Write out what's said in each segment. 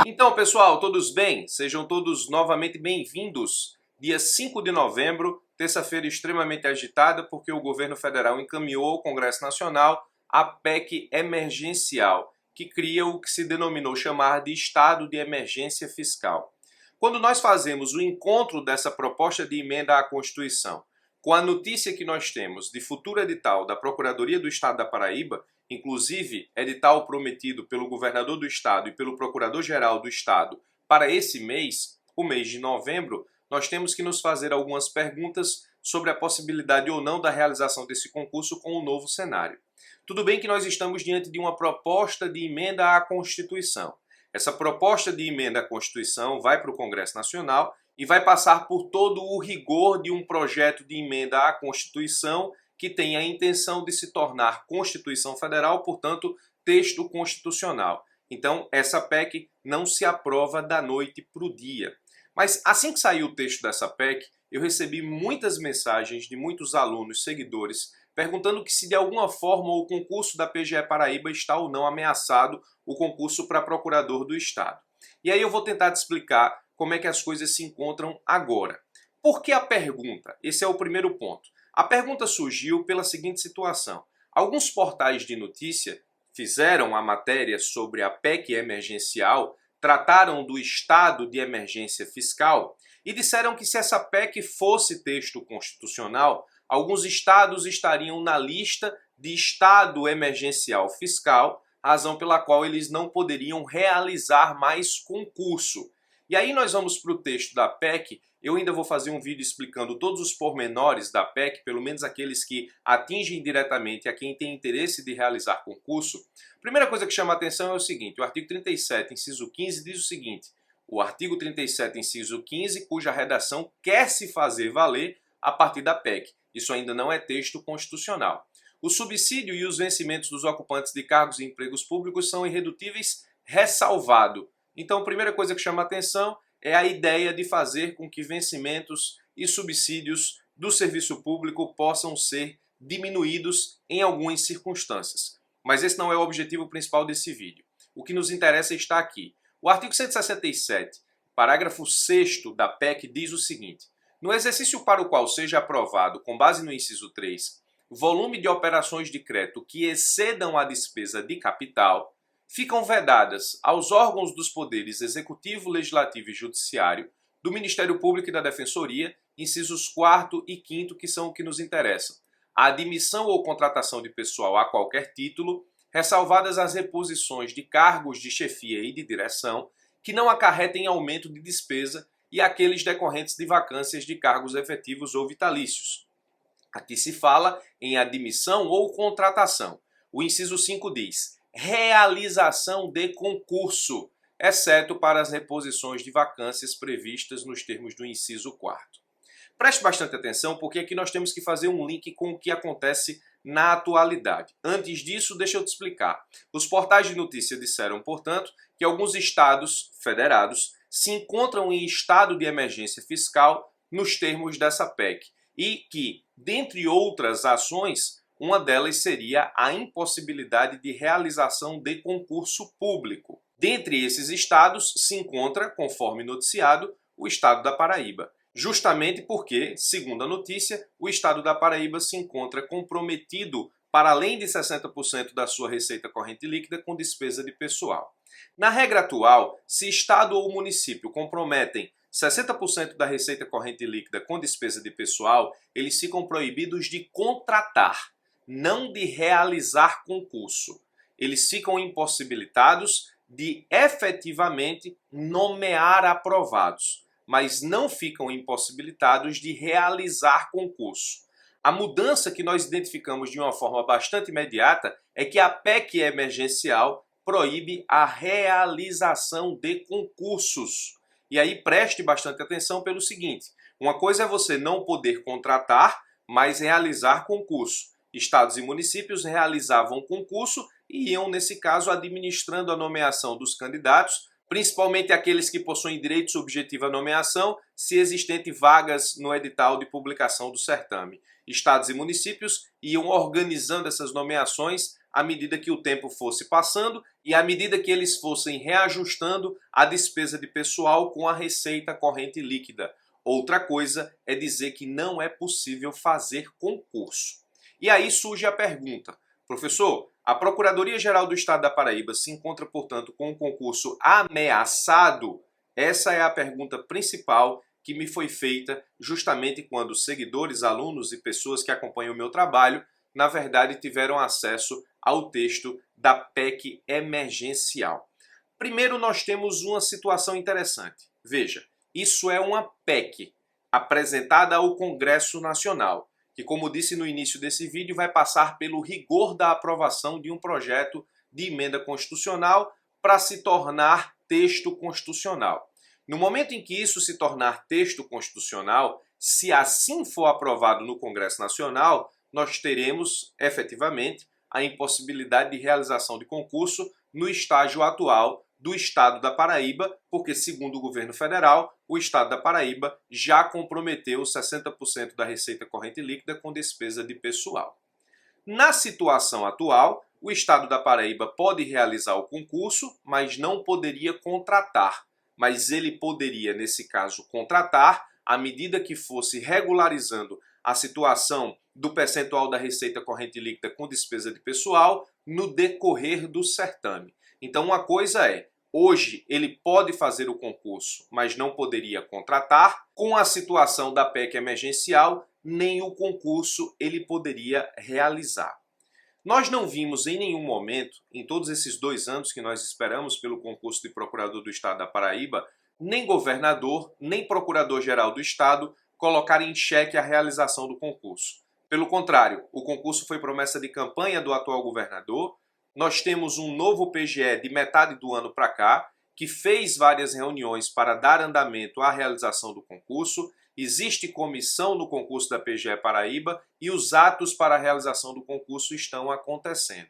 Então, pessoal, todos bem? Sejam todos novamente bem-vindos. Dia 5 de novembro, terça-feira extremamente agitada, porque o governo federal encaminhou ao Congresso Nacional a PEC emergencial, que cria o que se denominou chamar de Estado de Emergência Fiscal. Quando nós fazemos o encontro dessa proposta de emenda à Constituição com a notícia que nós temos de futuro edital da Procuradoria do Estado da Paraíba, inclusive edital prometido pelo governador do estado e pelo procurador-geral do estado para esse mês, o mês de novembro, nós temos que nos fazer algumas perguntas sobre a possibilidade ou não da realização desse concurso com o novo cenário. Tudo bem que nós estamos diante de uma proposta de emenda à Constituição. Essa proposta de emenda à Constituição vai para o Congresso Nacional e vai passar por todo o rigor de um projeto de emenda à Constituição que tem a intenção de se tornar Constituição Federal, portanto, texto constitucional. Então, essa PEC não se aprova da noite para o dia. Mas assim que saiu o texto dessa PEC, eu recebi muitas mensagens de muitos alunos, seguidores, perguntando que se de alguma forma o concurso da PGE Paraíba está ou não ameaçado, o concurso para procurador do Estado. E aí eu vou tentar te explicar como é que as coisas se encontram agora. Por que a pergunta? Esse é o primeiro ponto. A pergunta surgiu pela seguinte situação. Alguns portais de notícia fizeram a matéria sobre a PEC emergencial, trataram do estado de emergência fiscal e disseram que se essa PEC fosse texto constitucional, alguns estados estariam na lista de estado emergencial fiscal, razão pela qual eles não poderiam realizar mais concurso. E aí nós vamos para o texto da PEC. Eu ainda vou fazer um vídeo explicando todos os pormenores da PEC, pelo menos aqueles que atingem diretamente a quem tem interesse de realizar concurso. A primeira coisa que chama a atenção é o seguinte: o artigo 37, inciso 15, diz o seguinte: o artigo 37, inciso 15, cuja redação quer se fazer valer a partir da PEC. Isso ainda não é texto constitucional. O subsídio e os vencimentos dos ocupantes de cargos e empregos públicos são irredutíveis, ressalvado. Então, a primeira coisa que chama a atenção é a ideia de fazer com que vencimentos e subsídios do serviço público possam ser diminuídos em algumas circunstâncias. Mas esse não é o objetivo principal desse vídeo. O que nos interessa está aqui. O artigo 167, parágrafo 6º da PEC diz o seguinte: no exercício para o qual seja aprovado, com base no inciso 3, volume de operações de crédito que excedam a despesa de capital, ficam vedadas aos órgãos dos poderes executivo, legislativo e judiciário, do Ministério Público e da Defensoria, incisos 4º e 5º, que são o que nos interessam, a admissão ou contratação de pessoal a qualquer título, ressalvadas as reposições de cargos de chefia e de direção, que não acarretem aumento de despesa, e aqueles decorrentes de vacâncias de cargos efetivos ou vitalícios. Aqui se fala em admissão ou contratação. O inciso 5 diz: realização de concurso, exceto para as reposições de vacâncias previstas nos termos do inciso 4º. Preste bastante atenção, porque aqui nós temos que fazer um link com o que acontece na atualidade. Antes disso, deixa eu te explicar. Os portais de notícia disseram, portanto, que alguns estados federados se encontram em estado de emergência fiscal nos termos dessa PEC e que, dentre outras ações, uma delas seria a impossibilidade de realização de concurso público. Dentre esses estados se encontra, conforme noticiado, o estado da Paraíba. Justamente porque, segundo a notícia, o estado da Paraíba se encontra comprometido para além de 60% da sua receita corrente líquida com despesa de pessoal. Na regra atual, se estado ou município comprometem 60% da receita corrente líquida com despesa de pessoal, eles ficam proibidos de contratar, não de realizar concurso. Eles ficam impossibilitados de efetivamente nomear aprovados, mas não ficam impossibilitados de realizar concurso. A mudança que nós identificamos de uma forma bastante imediata é que a PEC emergencial proíbe a realização de concursos. E aí preste bastante atenção pelo seguinte: uma coisa é você não poder contratar, mas realizar concurso. Estados e municípios realizavam concurso e iam, nesse caso, administrando a nomeação dos candidatos, principalmente aqueles que possuem direito subjetivo à nomeação, se existente vagas no edital de publicação do certame. Estados e municípios iam organizando essas nomeações à medida que o tempo fosse passando e à medida que eles fossem reajustando a despesa de pessoal com a receita corrente líquida. Outra coisa é dizer que não é possível fazer concurso. E aí surge a pergunta: professor, a Procuradoria-Geral do Estado da Paraíba se encontra, portanto, com um concurso ameaçado? Essa é a pergunta principal que me foi feita justamente quando seguidores, alunos e pessoas que acompanham o meu trabalho, na verdade, tiveram acesso ao texto da PEC emergencial. Primeiro, nós temos uma situação interessante. Veja, isso é uma PEC apresentada ao Congresso Nacional, que, como disse no início desse vídeo, vai passar pelo rigor da aprovação de um projeto de emenda constitucional para se tornar texto constitucional. No momento em que isso se tornar texto constitucional, se assim for aprovado no Congresso Nacional, nós teremos, efetivamente, a impossibilidade de realização de concurso no estágio atual do Estado da Paraíba, porque, segundo o governo federal, o Estado da Paraíba já comprometeu 60% da receita corrente líquida com despesa de pessoal. Na situação atual, o Estado da Paraíba pode realizar o concurso, mas não poderia contratar. Mas ele poderia, nesse caso, contratar à medida que fosse regularizando a situação do percentual da receita corrente líquida com despesa de pessoal no decorrer do certame. Então, uma coisa é, hoje ele pode fazer o concurso, mas não poderia contratar. Com a situação da PEC emergencial, nem o concurso ele poderia realizar. Nós não vimos em nenhum momento, em todos esses 2 anos que nós esperamos pelo concurso de procurador do Estado da Paraíba, nem governador, nem procurador-geral do Estado colocar em xeque a realização do concurso. Pelo contrário, o concurso foi promessa de campanha do atual governador. Nós temos um novo PGE de metade do ano para cá, que fez várias reuniões para dar andamento à realização do concurso. Existe comissão no concurso da PGE Paraíba e os atos para a realização do concurso estão acontecendo.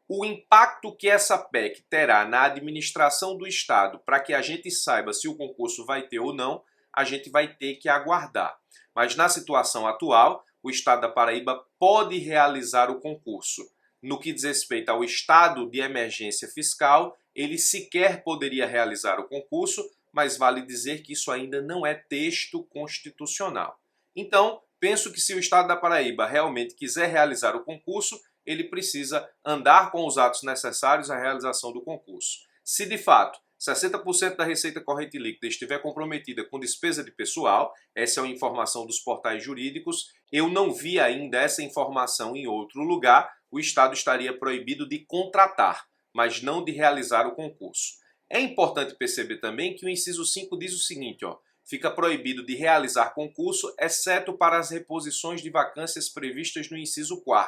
O impacto que essa PEC terá na administração do Estado para que a gente saiba se o concurso vai ter ou não, a gente vai ter que aguardar. Mas na situação atual, o Estado da Paraíba pode realizar o concurso. No que diz respeito ao estado de emergência fiscal, ele sequer poderia realizar o concurso, mas vale dizer que isso ainda não é texto constitucional. Então, penso que se o Estado da Paraíba realmente quiser realizar o concurso, ele precisa andar com os atos necessários à realização do concurso. Se de fato 60% da receita corrente líquida estiver comprometida com despesa de pessoal, essa é uma informação dos portais jurídicos, eu não vi ainda essa informação em outro lugar, o Estado estaria proibido de contratar, mas não de realizar o concurso. É importante perceber também que o inciso 5 diz o seguinte, fica proibido de realizar concurso, exceto para as reposições de vacâncias previstas no inciso 4º.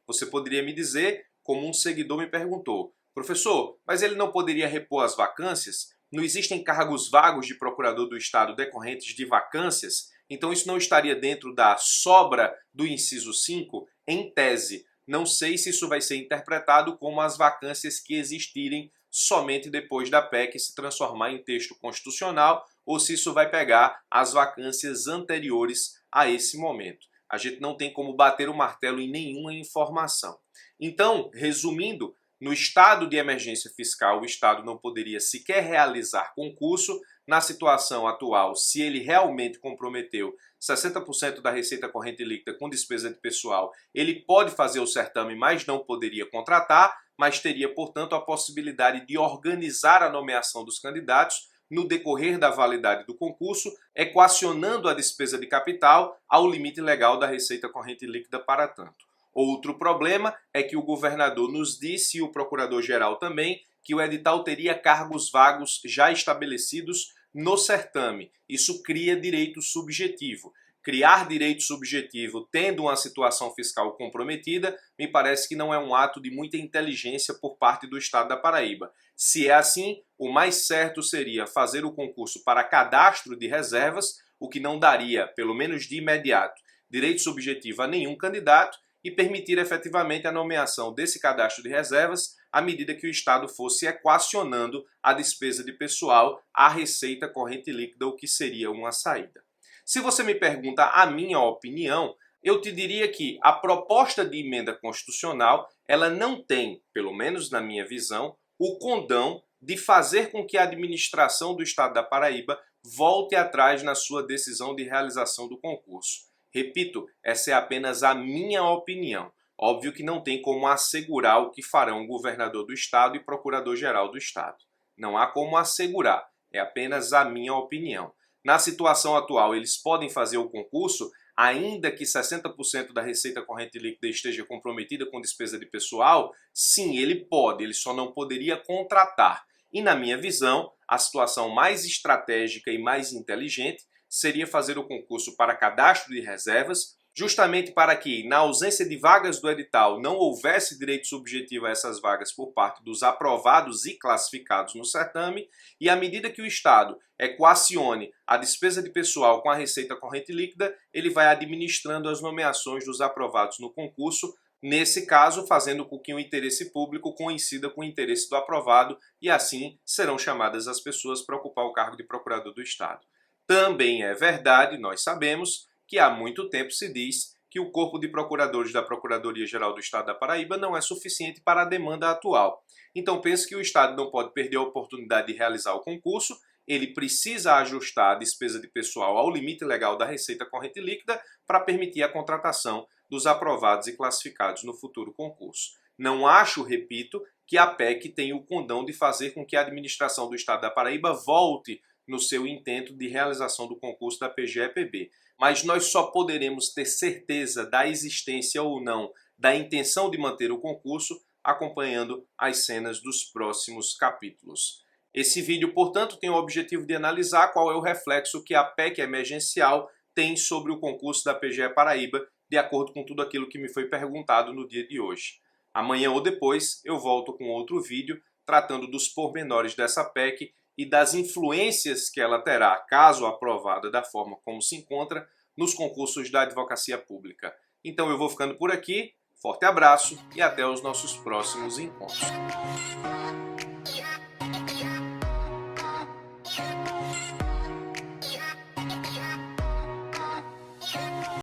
Você poderia me dizer, como um seguidor me perguntou, professor, mas ele não poderia repor as vacâncias? Não existem cargos vagos de procurador do Estado decorrentes de vacâncias? Então isso não estaria dentro da sobra do inciso 5? Em tese, não sei se isso vai ser interpretado como as vacâncias que existirem somente depois da PEC se transformar em texto constitucional ou se isso vai pegar as vacâncias anteriores a esse momento. A gente não tem como bater o martelo em nenhuma informação. Então, resumindo, no estado de emergência fiscal, o Estado não poderia sequer realizar concurso. Na situação atual, se ele realmente comprometeu 60% da receita corrente líquida com despesa de pessoal, ele pode fazer o certame, mas não poderia contratar, mas teria, portanto, a possibilidade de organizar a nomeação dos candidatos no decorrer da validade do concurso, equacionando a despesa de capital ao limite legal da receita corrente líquida para tanto. Outro problema é que o governador nos disse, e o procurador-geral também, que o edital teria cargos vagos já estabelecidos no certame. Isso cria direito subjetivo. Criar direito subjetivo tendo uma situação fiscal comprometida, me parece que não é um ato de muita inteligência por parte do Estado da Paraíba. Se é assim, o mais certo seria fazer o concurso para cadastro de reservas, o que não daria, pelo menos de imediato, direito subjetivo a nenhum candidato, e permitir efetivamente a nomeação desse cadastro de reservas à medida que o Estado fosse equacionando a despesa de pessoal à receita corrente líquida, o que seria uma saída. Se você me pergunta a minha opinião, eu te diria que a proposta de emenda constitucional, ela não tem, pelo menos na minha visão, o condão de fazer com que a administração do Estado da Paraíba volte atrás na sua decisão de realização do concurso. Repito, essa é apenas a minha opinião. Óbvio que não tem como assegurar o que farão o governador do Estado e procurador-geral do Estado. Não há como assegurar, é apenas a minha opinião. Na situação atual, eles podem fazer o concurso, ainda que 60% da receita corrente líquida esteja comprometida com despesa de pessoal? Sim, ele pode, ele só não poderia contratar. E na minha visão, a situação mais estratégica e mais inteligente seria fazer o concurso para cadastro de reservas, justamente para que, na ausência de vagas do edital, não houvesse direito subjetivo a essas vagas por parte dos aprovados e classificados no certame, e à medida que o Estado equacione a despesa de pessoal com a receita corrente líquida, ele vai administrando as nomeações dos aprovados no concurso, nesse caso fazendo com que o interesse público coincida com o interesse do aprovado, e assim serão chamadas as pessoas para ocupar o cargo de procurador do Estado. Também é verdade, nós sabemos, que há muito tempo se diz que o corpo de procuradores da Procuradoria-Geral do Estado da Paraíba não é suficiente para a demanda atual. Então penso que o Estado não pode perder a oportunidade de realizar o concurso, ele precisa ajustar a despesa de pessoal ao limite legal da receita corrente líquida para permitir a contratação dos aprovados e classificados no futuro concurso. Não acho, repito, que a PEC tenha o condão de fazer com que a administração do Estado da Paraíba volte no seu intento de realização do concurso da PGE-PB. Mas nós só poderemos ter certeza da existência ou não da intenção de manter o concurso acompanhando as cenas dos próximos capítulos. Esse vídeo, portanto, tem o objetivo de analisar qual é o reflexo que a PEC emergencial tem sobre o concurso da PGE Paraíba, de acordo com tudo aquilo que me foi perguntado no dia de hoje. Amanhã ou depois eu volto com outro vídeo tratando dos pormenores dessa PEC e das influências que ela terá, caso aprovada da forma como se encontra, nos concursos da advocacia pública. Então eu vou ficando por aqui, forte abraço e até os nossos próximos encontros.